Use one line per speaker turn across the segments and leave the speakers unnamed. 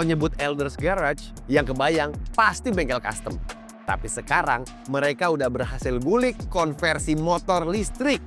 Kalau nyebut Elders Garage, yang kebayang pasti bengkel custom. Tapi sekarang mereka udah berhasil gulik konversi motor listrik.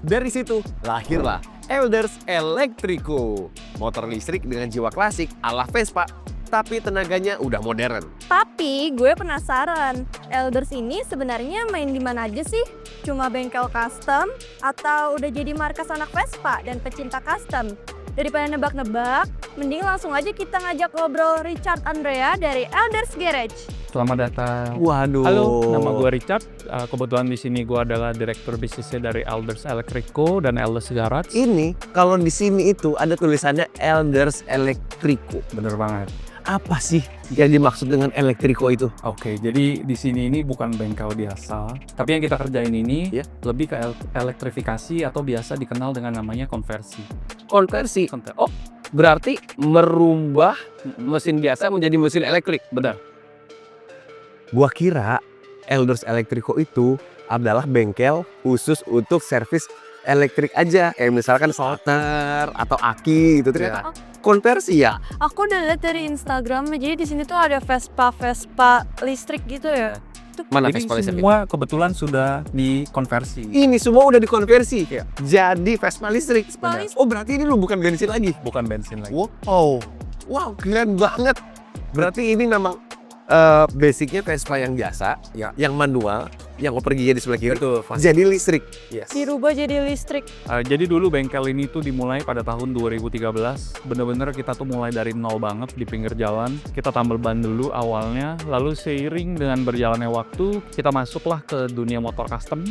Dari situ lahirlah Elders Electrico. Motor listrik dengan jiwa klasik ala Vespa, tapi tenaganya udah modern.
Tapi gue penasaran, Elders ini sebenarnya main di mana aja sih? Cuma bengkel custom atau udah jadi markas anak Vespa dan pecinta custom? Daripada nebak-nebak, mending langsung aja kita ngajak ngobrol Richard Andrea dari Elders Garage.
Selamat datang.
Waduh.
Halo, nama gue Richard. Kebetulan di sini gue adalah direktur bisnisnya dari Elders Electrico dan Elders Garage.
Ini kalau di sini itu ada tulisannya Elders Electrico.
Bener banget.
Apa sih yang dimaksud dengan Electrico itu?
Oke, jadi di sini ini bukan bengkel biasa, tapi yang kita kerjain ini lebih ke elektrifikasi atau biasa dikenal dengan namanya konversi.
Konversi. Oh, berarti merubah mesin biasa menjadi mesin elektrik.
Benar.
Gua kira Elders Electrico itu adalah bengkel khusus untuk servis elektrik aja, kayak misalkan solder atau aki gitu. Ternyata konversi ya.
Aku udah lihat dari Instagram, jadi di sini tuh ada Vespa listrik gitu ya.
Mana
Ini
Vespa listrik?
semua kebetulan sudah dikonversi.
Ini semua udah dikonversi jadi Vespa listrik.
Vespa listrik.
Oh, berarti ini lu bukan bensin lagi.
Bukan bensin lagi.
Wow, keren banget. Berarti ini memang basicnya Vespa yang biasa, yang manual, yang perginya di sebelah kiri.
Betul.
Jadi listrik.
Dirubah jadi listrik.
Jadi dulu bengkel ini tuh dimulai pada tahun 2013. Bener-bener kita tuh mulai dari nol banget di pinggir jalan. Kita tambal ban dulu awalnya, lalu seiring dengan berjalannya waktu, kita masuklah ke dunia motor custom.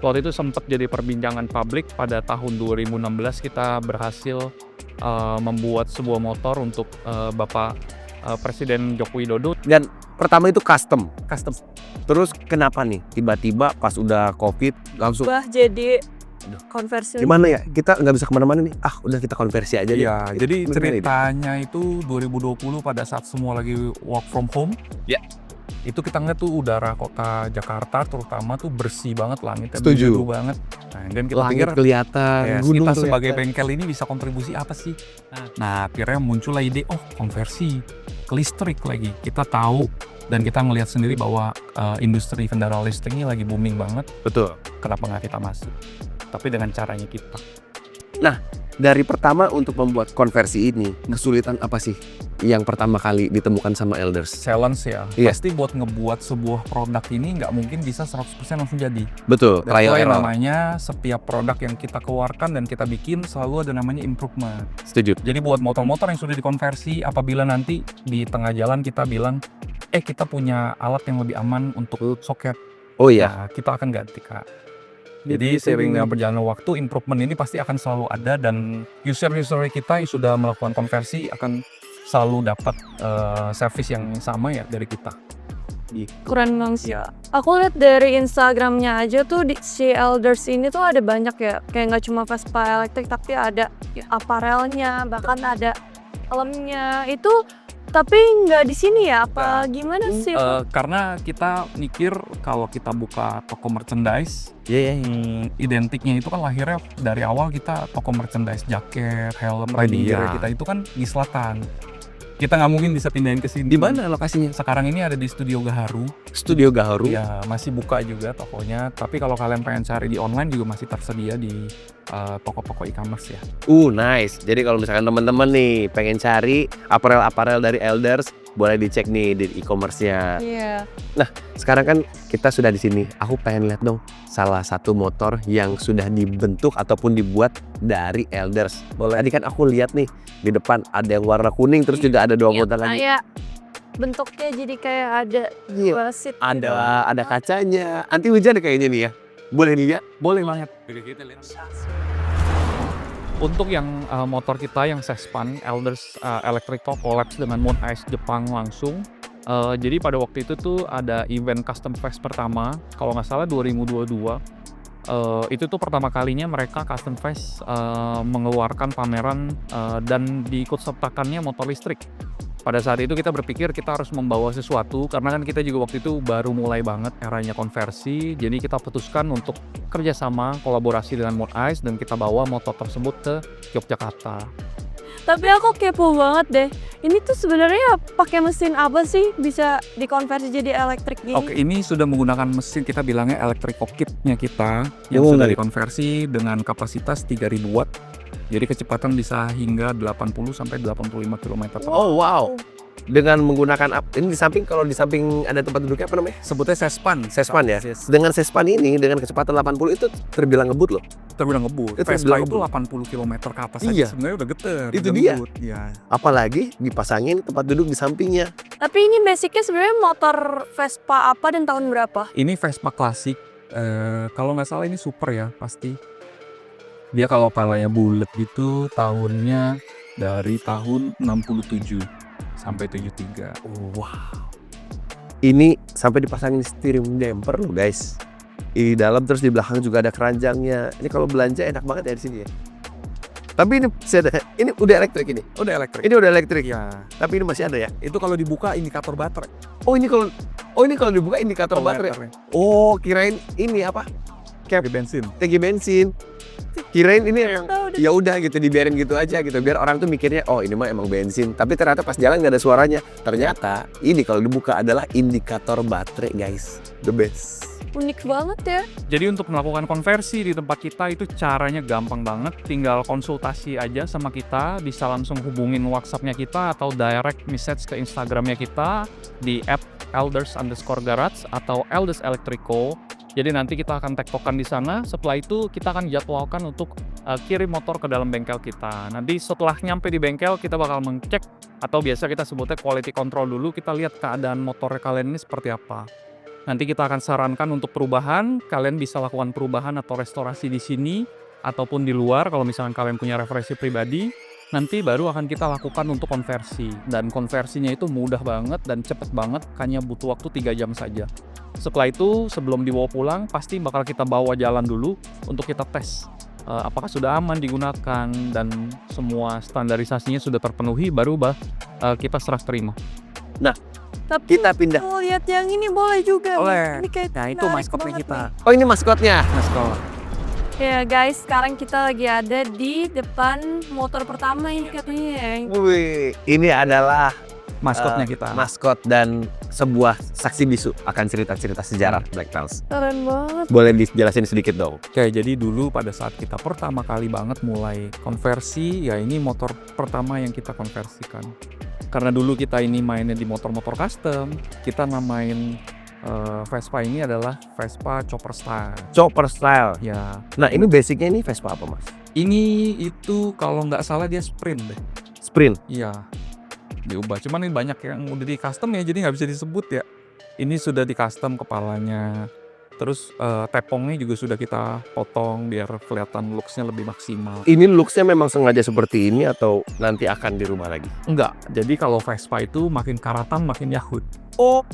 Waktu itu sempat jadi perbincangan publik. Pada tahun 2016 kita berhasil membuat sebuah motor untuk Bapak Presiden Joko Widodo.
Dan pertama itu custom.
Terus
Kenapa nih tiba-tiba pas udah COVID langsung
Jadi konversi.
gimana ya, kita nggak bisa kemana-mana nih, udah kita konversi aja deh.
Iya, jadi
Gimana
ceritanya itu 2020 pada saat semua lagi work from home. Itu kita ngeliat tuh udara kota Jakarta terutama tuh bersih banget, langitnya
Setuju.
biru banget. Nah, dan kita
Langit
pikir
kelihatan, gunung
kita
kelihatan.
sebagai bengkel ini bisa kontribusi apa sih? Nah, akhirnya muncullah ide, konversi ke listrik lagi. Kita tahu dan kita ngelihat sendiri bahwa industri kendaraan listrik ini lagi booming banget.
Betul.
Kenapa nggak kita masuk? Tapi dengan caranya kita.
Nah, dari pertama untuk membuat konversi ini, kesulitan apa sih yang pertama kali ditemukan sama Elders?
Challenge ya.
Iya.
Pasti buat ngebuat sebuah produk ini nggak mungkin bisa 100% langsung jadi.
Betul,
Dan
trial
itu yang
error.
namanya setiap produk yang kita keluarkan dan kita bikin selalu ada namanya improvement.
Setuju.
Jadi buat motor-motor yang sudah dikonversi, apabila nanti di tengah jalan kita bilang, kita punya alat yang lebih aman untuk soket.
Oh iya.
Nah, kita akan ganti, Kak. Jadi seiring dengan perjalanan waktu, improvement ini pasti akan selalu ada dan user-user kita yang sudah melakukan konversi akan selalu dapat service yang sama ya dari kita.
Keren banget sih. Aku lihat dari Instagramnya aja tuh si Elders ini tuh ada banyak ya. Kayak nggak cuma Vespa elektrik tapi ada aparelnya, bahkan ada helmnya. Itu tapi nggak di sini ya? Apa gimana sih?
Karena kita mikir kalau kita buka toko merchandise, identiknya itu kan lahirnya dari awal kita toko merchandise, jaket, helm, riding gear kita itu kan di selatan. Kita nggak mungkin bisa pindahin ke sini.
Di mana lokasinya?
Sekarang ini ada di Studio Gaharu.
Studio Gaharu.
Ya, masih buka juga tokonya. Tapi kalau kalian pengen cari di online juga masih tersedia di toko-toko e-commerce ya.
Nice. Jadi kalau misalkan teman-teman nih pengen cari aparel-aparel dari Elders, boleh dicek nih di e-commerce-nya.
Iya.
Nah, sekarang kan kita sudah di sini. Aku pengen lihat dong salah satu motor yang sudah dibentuk ataupun dibuat dari Elders. Boleh. Tadi kan aku lihat nih di depan ada yang warna kuning, terus juga ada dua motor lagi.
Kayak bentuknya jadi kayak ada wasit.
Ada kacanya. Anti hujan kayaknya nih ya. Boleh dilihat?
Boleh banget. Untuk yang motor kita yang Sespan Elders Electrico collabs dengan Moon Ice Jepang langsung. Jadi pada waktu itu tuh ada event Custom Fest pertama, kalau nggak salah 2022. Itu tuh pertama kalinya mereka Custom Fest mengeluarkan pameran dan diikut sertakannya motor listrik. Pada saat itu kita berpikir kita harus membawa sesuatu karena kan kita juga waktu itu baru mulai banget eranya konversi. Jadi kita putuskan untuk kerjasama kolaborasi dengan Moon Ice dan kita bawa motor tersebut ke Yogyakarta.
Tapi aku kepo banget deh. Ini tuh sebenarnya pakai mesin apa sih bisa dikonversi jadi elektrik gini?
Oke, ini sudah menggunakan mesin kita bilangnya electric kitnya kita yang sudah dikonversi dengan kapasitas 3000 watt. Jadi kecepatan bisa hingga 80 sampai 85 km per jam.
Oh wow. Dengan menggunakan ini di samping, kalau di samping ada tempat duduknya apa namanya?
Sebutnya sespan.
Sespan ya.
Yes.
Dengan sespan ini dengan kecepatan 80 itu terbilang ngebut loh.
Terbilang ngebut.
Itu
Vespa
terbilang
itu 80 km ke atas
Iya.
aja sebenarnya udah geter.
Itu
udah
dia.
ngebut. Iya.
Apalagi dipasangin tempat duduk di sampingnya.
Tapi ini basicnya sebenarnya motor Vespa apa dan tahun berapa?
Ini Vespa klasik. Kalau nggak salah ini super ya pasti. Dia kalau palanya bulat gitu tahunnya dari tahun 67 sampai 73.
Wow. Ini sampai dipasangin steering damper loh guys. Di dalam terus di belakang juga ada keranjangnya. Ini kalau belanja enak banget ya di sini ya. Tapi ini udah elektrik ini.
Udah elektrik.
Ini udah elektrik.
Ya.
Tapi ini masih ada ya.
Itu kalau dibuka indikator baterai.
Oh ini kalau dibuka indikator baterai. Oh kirain ini apa?
Kayak bensin.
Tangki bensin. Kirain ini yang
Tahu deh.
ya udah gitu dibiarin gitu aja gitu biar orang tuh mikirnya oh ini mah emang bensin, tapi ternyata pas jalan nggak ada suaranya. Ternyata ini kalau dibuka adalah indikator baterai guys, the best.
Unik banget ya.
Jadi untuk melakukan konversi di tempat kita itu caranya gampang banget. Tinggal konsultasi aja sama kita, bisa langsung hubungin WhatsApp-nya kita atau direct message ke Instagram-nya kita di @elders_garage atau Elders Electrico. Jadi nanti kita akan tektokan di sana. Setelah itu kita akan jadwalkan untuk kirim motor ke dalam bengkel kita. Nanti setelah nyampe di bengkel kita bakal mengcek atau biasa kita sebutnya quality control dulu. Kita lihat keadaan motor kalian ini seperti apa. Nanti kita akan sarankan untuk perubahan. Kalian bisa lakukan perubahan atau restorasi di sini ataupun di luar. Kalau misalkan kalian punya referensi pribadi, nanti baru akan kita lakukan untuk konversi. Dan konversinya itu mudah banget dan cepet banget. Hanya butuh waktu 3 jam saja. Setelah itu sebelum dibawa pulang pasti bakal kita bawa jalan dulu untuk kita tes apakah sudah aman digunakan dan semua standarisasinya sudah terpenuhi baru kita serah terima.
Tapi
Kita pindah.
lihat yang ini boleh juga.
Boleh.
Ini kayak
Nah itu
menarik
maskotnya
banget
kita.
nih.
Oh ini maskotnya.
Maskot.
Ya guys, sekarang kita lagi ada di depan motor pertama ini katanya.
Wih, ini adalah
Maskotnya kita.
maskot dan sebuah saksi bisu akan cerita-cerita sejarah Black Pals.
Keren banget.
Boleh dijelasin sedikit dong?
Oke, jadi dulu pada saat kita pertama kali banget mulai konversi, ya ini motor pertama yang kita konversikan. Karena dulu kita ini mainnya di motor-motor custom, kita namain Vespa ini adalah Vespa Chopper Style.
Chopper style.
Ya,
Nah ini basicnya ini Vespa apa mas?
ini itu kalau nggak salah dia sprint deh.
Sprint.
Iya, diubah. Cuman ini banyak yang udah di custom ya, jadi nggak bisa disebut ya. Ini sudah di custom kepalanya. Terus tepongnya juga sudah kita potong biar kelihatan looks-nya lebih maksimal.
Ini looksnya memang sengaja seperti ini atau nanti akan di rumah lagi?
Enggak, jadi kalau Vespa itu makin karatan makin Yahud.
Oh,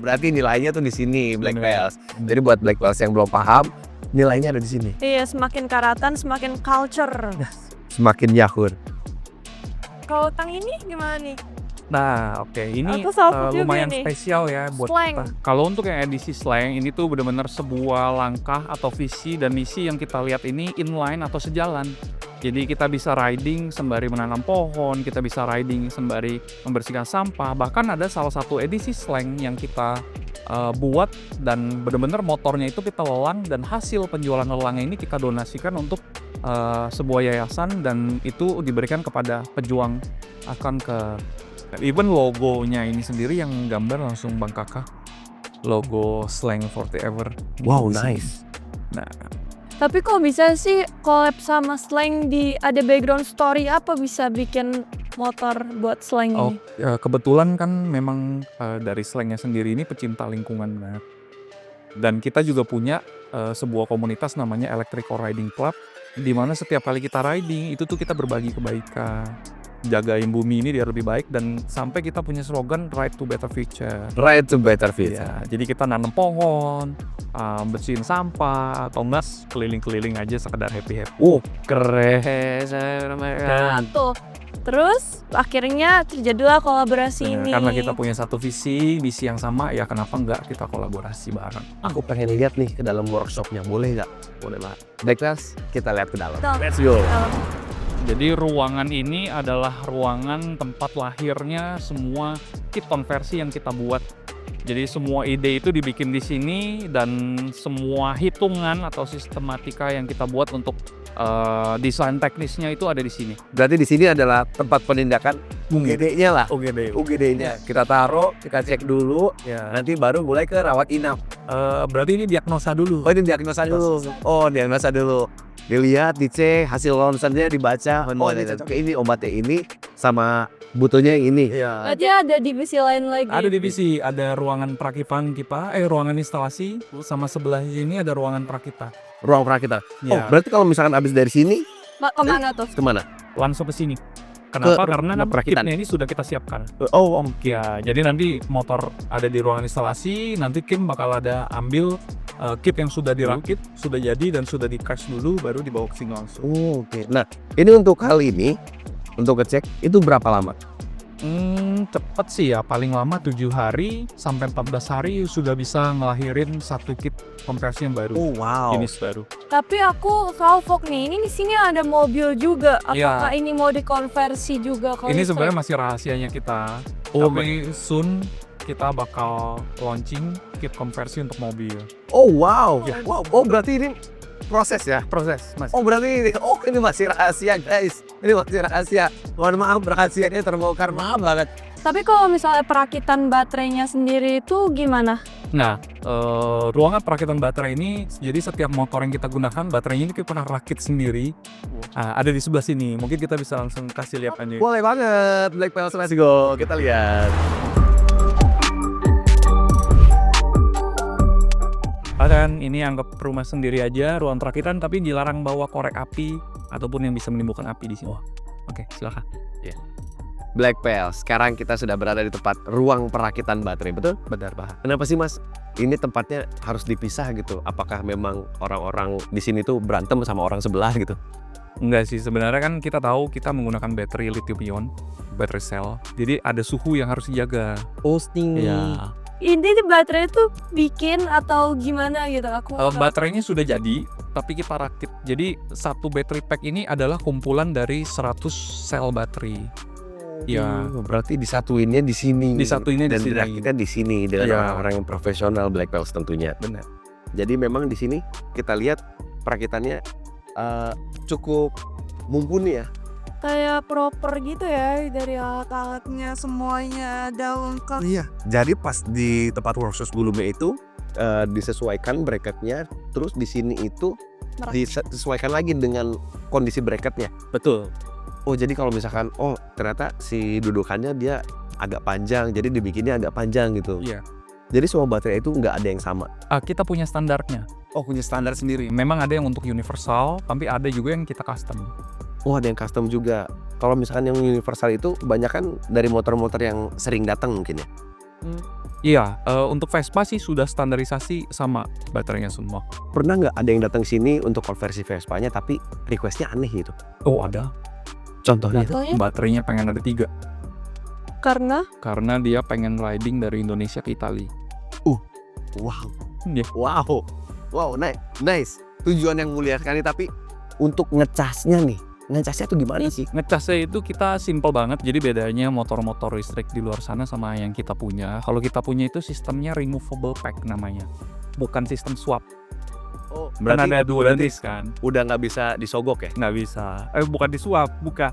berarti nilainya tuh di sini Black
Bener.
Pals. Jadi buat Black Pals yang belum paham, nilainya ada di sini.
Iya, semakin karatan semakin culture.
Semakin Yahud.
Kalau tang ini gimana nih?
Nah, oke, ini
Aku salfok juga
lumayan
nih.
spesial ya buat
Slang.
kita. Kalau untuk yang edisi slang, ini tuh benar-benar sebuah langkah atau visi dan misi yang kita lihat ini inline atau sejalan. Jadi kita bisa riding sembari menanam pohon, kita bisa riding sembari membersihkan sampah. Bahkan ada salah satu edisi slang yang kita buat dan benar-benar motornya itu kita lelang dan hasil penjualan lelangnya ini kita donasikan untuk sebuah yayasan dan itu diberikan kepada pejuang akan ke even logonya ini sendiri yang gambar langsung Bang Kakak, logo Slang Forever.
Wow,
Di sini.
nice.
Nah,
Tapi kok bisa sih collab sama Slang ada background story apa bisa bikin motor buat Slang
oh,
ini?
kebetulan kan memang dari Slangnya sendiri ini pecinta lingkungan banget. Dan kita juga punya sebuah komunitas namanya Electrical Riding Club, di mana setiap kali kita riding itu tuh kita berbagi kebaikan, jagain bumi ini biar lebih baik dan sampai kita punya slogan Ride to Better Future.
Right to better fit.
Ya, jadi kita nanam pohon, bersihin sampah atau enggak keliling-keliling aja sekedar happy-happy.
Keren.
Nah, tuh. Terus akhirnya terjadilah kolaborasi
Bener,
ini.
karena kita punya satu visi yang sama, ya kenapa enggak kita kolaborasi bareng.
Aku pengen lihat nih ke dalam workshopnya, boleh nggak? Boleh lah. Black Pals, kita lihat ke dalam.
Betul.
Let's go.
Dalam.
Jadi ruangan ini adalah ruangan tempat lahirnya semua kit konversi yang kita buat. Jadi semua ide itu dibikin di sini dan semua hitungan atau sistematika yang kita buat untuk desain teknisnya itu ada di sini.
Berarti di sini adalah tempat penindakan UGD-nya lah.
UGD.
UGD-nya kita taruh, kita cek dulu,
Ya.
nanti baru mulai ke rawat inap.
Berarti ini diagnosa dulu.
Oh ini diagnosa dulu. Oh diagnosa dulu. Dilihat, dicek, hasil ronsennya dibaca. Oh ini cocok ini obatnya ini sama butuhnya yang ini.
Iya.
Berarti ada divisi lain lagi.
Ada divisi, ada ruangan perakitan ruangan instalasi, sama sebelah ini ada ruangan perakita.
Ruang perakita. Oh
Ya.
berarti kalau misalkan habis dari sini
Kemana tuh?
kemana?
Langsung ke sini. Kenapa?
Ke
Karena
ruang perakitan.
kitnya ini sudah kita siapkan.
Oh,
Ya, jadi nanti motor ada di ruangan instalasi, nanti Kim bakal ada ambil kit yang sudah dirakit, sudah jadi dan sudah di crash dulu, baru dibawa ke sini langsung.
oh, oke. Nah ini untuk hal ini, untuk ngecek itu berapa lama?
Cepet sih ya, paling lama 7 hari sampai 14 hari sudah bisa ngelahirin satu kit konversi yang baru,
Oh wow.
jenis baru.
Tapi aku salfok nih, ini di sini ada mobil juga.
Iya.
Apakah ini mau dikonversi juga? Kalau
Ini
listrik?
sebenarnya masih rahasianya kita.
Oh,
Tapi soon kita bakal launching kit konversi untuk mobil.
Oh wow. Wow. Oh berarti ini proses ya?
Proses, Mas.
Oh berarti ini masih rahasia guys. Ini masih rahasia. Mohon maaf rahasianya terbongkar, maaf banget.
Tapi kalau misalnya perakitan baterainya sendiri itu gimana?
Nah, ruangan perakitan baterai ini, jadi setiap motor yang kita gunakan, baterainya ini kita pernah rakit sendiri. Nah, ada di sebelah sini. Mungkin kita bisa langsung kasih lihat aja.
Boleh banget. Black Pals, let's go. Kita lihat.
Kan ini anggap rumah sendiri aja, ruang perakitan, tapi dilarang bawa korek api ataupun yang bisa menimbulkan api di sini. Oke, silakan.
Black Pals, sekarang kita sudah berada di tempat ruang perakitan baterai, betul?
Benar, Pak.
Kenapa sih Mas? Ini tempatnya harus dipisah gitu. Apakah memang orang-orang di sini tuh berantem sama orang sebelah gitu?
Enggak sih, sebenarnya kan kita tahu kita menggunakan baterai lithium ion, baterai cell. Jadi ada suhu yang harus dijaga.
Posting.
Iya.
Ini baterai itu bikin atau gimana gitu? Aku
Baterainya sudah jadi, tapi kita rakit. Jadi satu battery pack ini adalah kumpulan dari 100 sel baterai. Ya.
Berarti disatuinnya di sini.
Disatuinnya di
dan
sini.
dirakitnya di sini dengan
Ya.
orang-orang yang profesional Black Pals tentunya.
Benar.
Jadi memang di sini kita lihat perakitannya cukup mumpuni ya.
kayak proper gitu ya, dari alat-alatnya semuanya ada lengkap.
Iya. Jadi pas di tempat workshop sebelumnya itu disesuaikan bracketnya, terus di sini itu disesuaikan lagi dengan kondisi bracketnya.
Betul.
Oh jadi kalau misalkan ternyata si dudukannya dia agak panjang, jadi dibikinnya agak panjang gitu.
Iya.
Jadi semua baterai itu nggak ada yang sama.
Kita punya standarnya.
Oh punya standar sendiri.
Memang ada yang untuk universal, tapi ada juga yang kita custom.
Oh ada yang custom juga. Kalau misalkan yang universal itu kebanyakan dari motor-motor yang sering datang mungkin ya.
Iya, untuk Vespa sih sudah standarisasi sama baterainya semua.
Pernah nggak ada yang datang sini untuk konversi Vespanya tapi requestnya aneh gitu?
Oh ada.
Contohnya?
Contohnya
Baterainya pengen ada 3.
karena
Karena dia pengen riding dari Indonesia ke Italia.
Wow.
Iya.
Wow, nice. Tujuan yang mulia sekali, tapi untuk ngecasnya nih, ngecasnya tuh gimana sih?
Ngecasnya itu kita simple banget. Jadi bedanya motor-motor listrik di luar sana sama yang kita punya. Kalau kita punya itu sistemnya removable pack namanya, bukan sistem swap.
Oh,
Kan ada dual disk kan?
udah nggak bisa disogok ya?
Nggak bisa. Bukan di swap, bukan.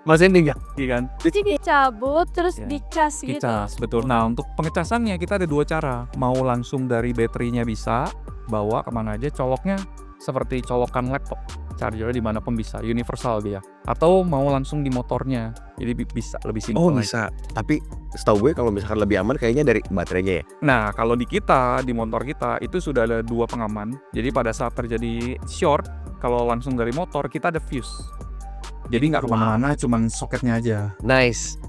Mas ini nggak?
Iya kan?
jadi dicabut terus
Ya.
dicas gitu.
Dicas, betul. Nah, untuk pengecasannya kita ada 2 cara. Mau langsung dari baterainya bisa, bawa kemana aja, coloknya seperti colokan laptop. Chargernya dimanapun bisa, universal dia. Atau mau langsung di motornya, jadi bisa lebih simpel.
Oh
aja.
bisa. Tapi setahu gue kalau misalkan lebih aman kayaknya dari baterainya ya.
Nah, kalau di kita, di motor kita, itu sudah ada 2 pengaman. Jadi pada saat terjadi short, kalau langsung dari motor, kita ada fuse. Jadi nggak kemana-mana, cuman soketnya aja.
Nice.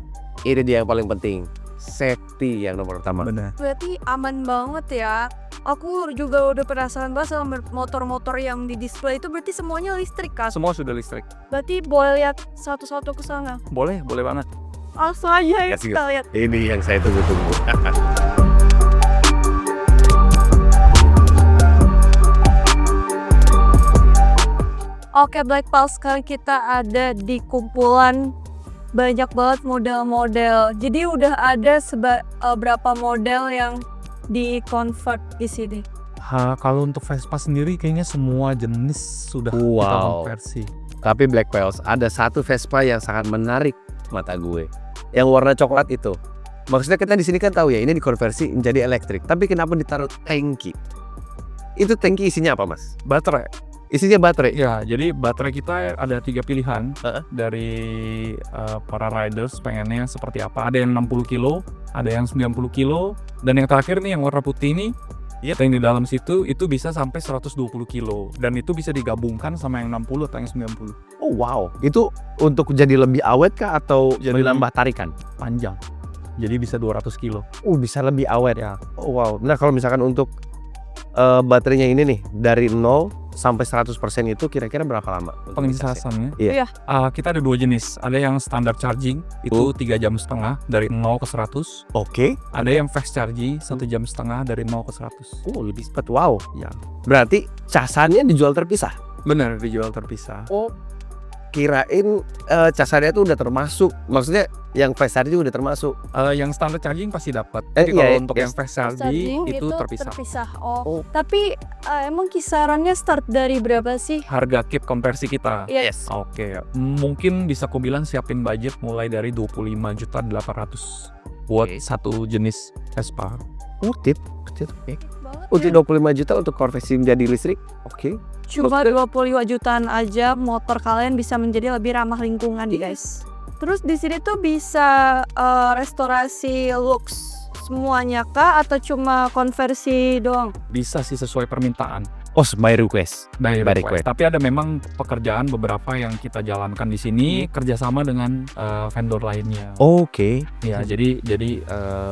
Ini dia yang paling penting. Safety yang nomor utama.
Benar.
Berarti aman banget ya. Aku juga udah penasaran banget sama motor-motor yang di display itu, berarti semuanya listrik kan?
Semua sudah listrik.
Berarti boleh lihat satu-satu ke sana.
Boleh banget.
Langsung aja ya
Kasih.
kita lihat.
Ini yang saya tunggu-tunggu.
Oke Black Pulse, sekarang kita ada di kumpulan banyak banget model-model. Jadi udah ada berapa model yang di-convert di sini.
Kalau untuk Vespa sendiri kayaknya semua jenis sudah kita
Wow.
konversi.
Tapi Black Pulse, ada satu Vespa yang sangat menarik mata gue. Yang warna coklat itu. Maksudnya kita di sini kan tahu ya, ini dikonversi menjadi elektrik. Tapi kenapa ditaruh tangki? Itu tangki isinya apa, Mas?
Baterai.
Isinya baterai.
Ya, jadi baterai kita ada 3 pilihan
Heeh.
dari para riders pengennya seperti apa. Ada yang 60 kilo, ada yang 90 kilo, dan yang terakhir nih yang warna putih ini, yang di dalam situ itu bisa sampai 120 kilo. Dan itu bisa digabungkan sama yang 60 atau yang 90.
Oh wow. Itu untuk jadi lebih awet kah atau
Jadi-
menambah tarikan?
Panjang. Jadi bisa 200 kilo.
Bisa lebih awet
Ya.
Oh wow. Nah kalau misalkan untuk baterainya ini nih dari 0 sampai 100% itu kira-kira berapa lama? untuk dicasnya?
Pengecasannya.
Iya.
Kita ada 2 jenis. Ada yang standar charging, itu 3,5 jam dari 0 ke 100.
Oke.
Ada yang fast charging 1,5 jam dari 0 ke 100.
Oh lebih cepat. Wow.
Ya.
Berarti casannya dijual terpisah?
Benar, dijual terpisah.
Oh. Kirain casannya itu udah termasuk. Maksudnya yang fast charging udah termasuk.
Yang standar charging pasti dapat.
Eh,
Tapi kalau
iya,
untuk
iya.
yang fast charging itu terpisah.
Oh. Tapi emang kisarannya start dari berapa sih?
Harga kit konversi kita.
Yes.
Oke, mungkin bisa aku bilang siapin budget mulai dari 25.800.000 buat
Oke.
satu jenis Vespa.
Utip. Oke.
Banget
Untuk
ya.
25 juta untuk konversi menjadi listrik. Oke.
Cuma 25 jutaan aja motor kalian bisa menjadi lebih ramah lingkungan, guys. Terus di sini tuh bisa restorasi looks semuanya kah atau cuma konversi doang?
Bisa sih sesuai permintaan.
Oh, by request.
By
By
request.
request.
Tapi ada memang pekerjaan beberapa yang kita jalankan di sini kerjasama dengan vendor lainnya.
Oke.
Ya, jadi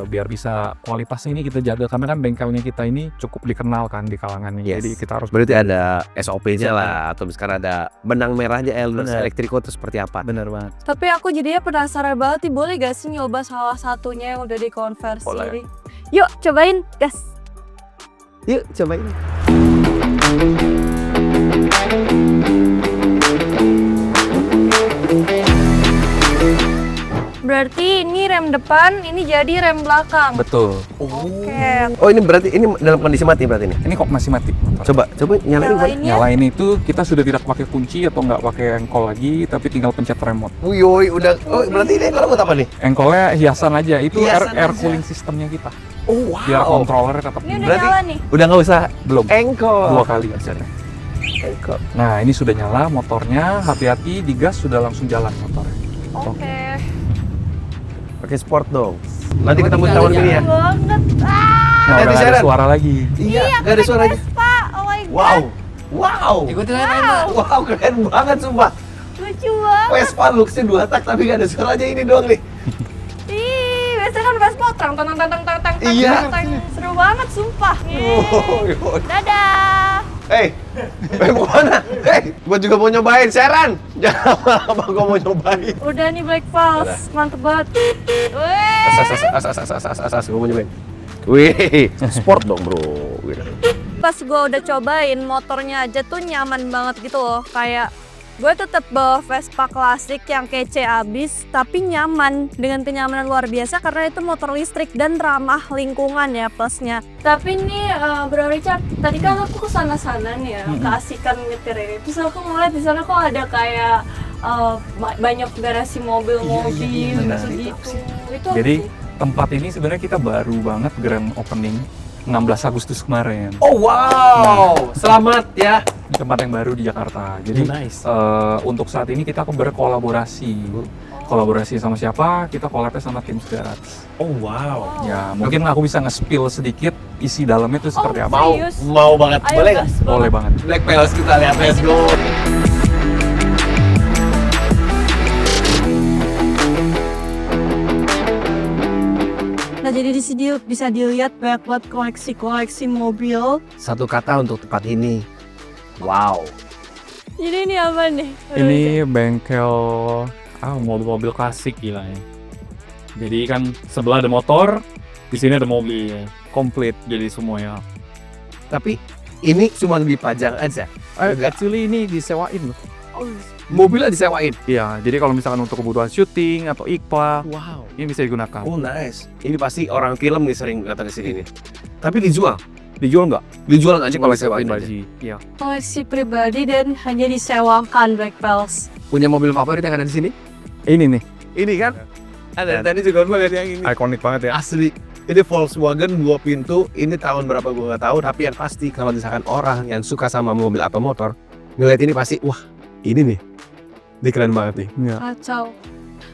biar bisa kualitasnya ini kita jaga karena kan bengkelnya kita ini cukup dikenal kan di kalangan ini.
Yes.
Jadi kita harus
Berarti ada SOP-nya lah, atau misalkan ada benang merahnya Elders
Bener.
Electrico itu seperti apa?
bener banget.
Tapi aku jadinya penasaran banget nih, boleh gak sih nyoba salah satunya yang udah dikonversi?
Boleh.
Yuk cobain, gas.
Yuk cobain.
Berarti ini rem depan, ini jadi rem belakang.
Betul.
Oke.
Oh ini berarti ini dalam kondisi mati berarti ini.
Ini kok masih mati.
Coba nyalain.
Nyalainnya.
Nyalain itu kita sudah tidak pakai kunci atau nggak pakai engkol lagi, tapi tinggal pencet remote.
Wuyoi udah. Oh berarti ini kalau buat apa nih?
Engkolnya hiasan aja, itu
Hiasan
air
aja.
cooling sistemnya kita.
Oh
Biar controllernya tetap
Ini udah
Berarti-
nyala nih.
Udah nggak usah
belum.
engkol.
2 kali aja.
Engkol.
Nah ini sudah nyala motornya, hati-hati digas sudah langsung jalan motornya.
Oke.
Pakai sport dong. Nanti ketemu tahun ini ya.
Banget.
Nah,
Hati-hati,
udah nggak ada
Sharon.
suara lagi.
Iya. Gak ada suaranya.
Pak, oh my god.
Wow. Wow. Wow keren banget sumpah.
Lucu banget.
Vespa looks-nya 2 tak tapi gak ada suaranya ini doang nih.
Ih, biasanya kan Vespa tang tang tang tang tang tang.
Iya.
Seru banget sumpah.
Oh,
Dadah.
Hey, mau kemana? Hey, gua juga mau nyobain, Sharon. Jangan lama-lama gua mau nyobain.
Udah nih Black Pulse, mantep banget. Wih.
Asas, gua mau nyobain. Wih, sport dong bro.
Pas gue udah cobain motornya aja tuh nyaman banget gitu loh. Kayak gue tetap bawa Vespa klasik yang kece abis, tapi nyaman dengan kenyamanan luar biasa karena itu motor listrik dan ramah lingkungan ya plusnya. Tapi nih Bro Richard, tadi kan aku kesana-sana nih ya, keasikan nyetir ini. Terus aku ngeliat di sana kok ada kayak banyak garasi mobil-mobil
benar.
gitu. Itu apa
Jadi
sih?
tempat ini sebenarnya kita baru banget grand opening 16 Agustus kemarin.
Oh wow, selamat ya.
Di tempat yang baru di Jakarta. Jadi
Nice.
untuk saat ini kita berkolaborasi. Kolaborasi sama siapa? Kita collabnya sama Tim Sedarat.
Oh wow.
Ya, mungkin aku bisa nge-spill sedikit isi dalamnya itu seperti apa.
Mau,
Serius?
mau banget.
Ayo,
Boleh
gas
nggak?
Boleh banget.
Black Pulse kita lihat, let's go.
Nah jadi di sini bisa dilihat banyak banget koleksi-koleksi mobil.
Satu kata untuk tempat ini. Wow.
Jadi ini apa nih?
Ini bengkel mobil-mobil klasik gila ya. Jadi kan sebelah ada motor, di sini ada mobil komplit jadi semuanya.
Tapi ini cuma dipajang aja.
Actually ini disewain loh.
Mobilnya disewain.
Iya, jadi kalau misalkan untuk kebutuhan syuting atau iklan,
Wow.
ini bisa digunakan.
Oh nice. Ini pasti orang film nih sering datang ke sini nih. Tapi dijual.
Dijual nggak?
Dijual nggak sih kalau sewain aja?
Pribadi. Iya.
Koleksi pribadi dan hanya disewakan Black Pals.
Punya mobil favorit yang ada di sini?
Ini nih,
Ini kan? Ada tadi juga gue lihat yang ini.
ikonik banget ya.
Asli. Ini Volkswagen 2 pintu. Ini tahun berapa gue nggak tahu. Tapi yang pasti kalau misalkan orang yang suka sama mobil atau motor ngeliat ini pasti, wah ini nih. Ini keren banget nih.
Iya.
Kacau.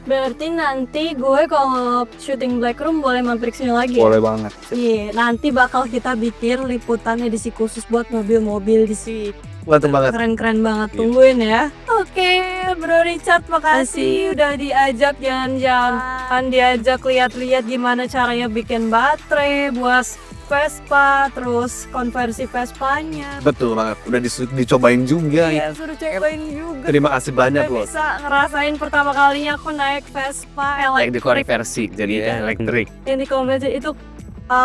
Berarti nanti gue kalau syuting Black Room boleh mampir sini lagi.
Boleh banget.
Iya, nanti bakal kita bikin liputan edisi khusus buat mobil-mobil di sini.
Mantap banget.
Keren-keren banget,
Iya.
tungguin ya. Oke, Bro Richard, makasih udah diajak jalan-jalan, diajak lihat-lihat gimana caranya bikin baterai buat Vespa, terus konversi Vespanya.
Betul banget. Udah dicobain juga.
Iya, suruh cobain juga.
Terima kasih banyak
Udah
loh.
bisa ngerasain pertama kalinya aku naik Vespa
Yang
elektrik
dikonversi jadi elektrik.
yang dikonversi itu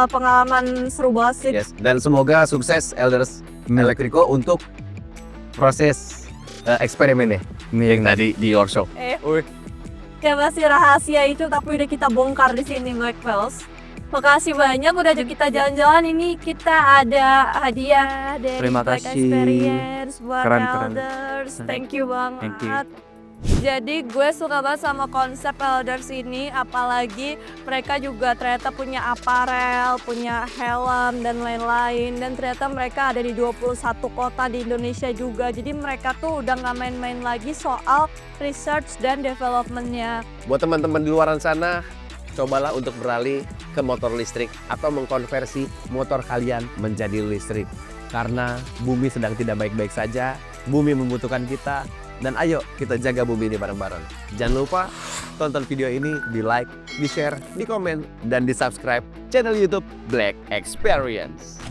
pengalaman seru banget sih.
Yes. Dan semoga sukses Elders Electrico untuk proses eksperimennya. Ini yang tadi di workshop.
Ya masih rahasia itu tapi udah kita bongkar di sini Black Pals. Makasih banyak udah ajak kita jalan-jalan. Ini kita ada hadiah dari
Terima
Black
kasih.
Experience buat
Keren.
Elders. Thank you banget.
Thank you.
Jadi gue suka banget sama konsep Elders ini, apalagi mereka juga ternyata punya aparel, punya helm dan lain-lain, dan ternyata mereka ada di 21 kota di Indonesia juga. Jadi mereka tuh udah nggak main-main lagi soal research dan developmentnya.
Buat teman-teman di luar sana, cobalah untuk beralih ke motor listrik atau mengkonversi motor kalian menjadi listrik. Karena bumi sedang tidak baik-baik saja, bumi membutuhkan kita, dan ayo kita jaga bumi ini bareng-bareng. Jangan lupa tonton video ini, di like, di share, di komen, dan di subscribe channel YouTube Black Experience.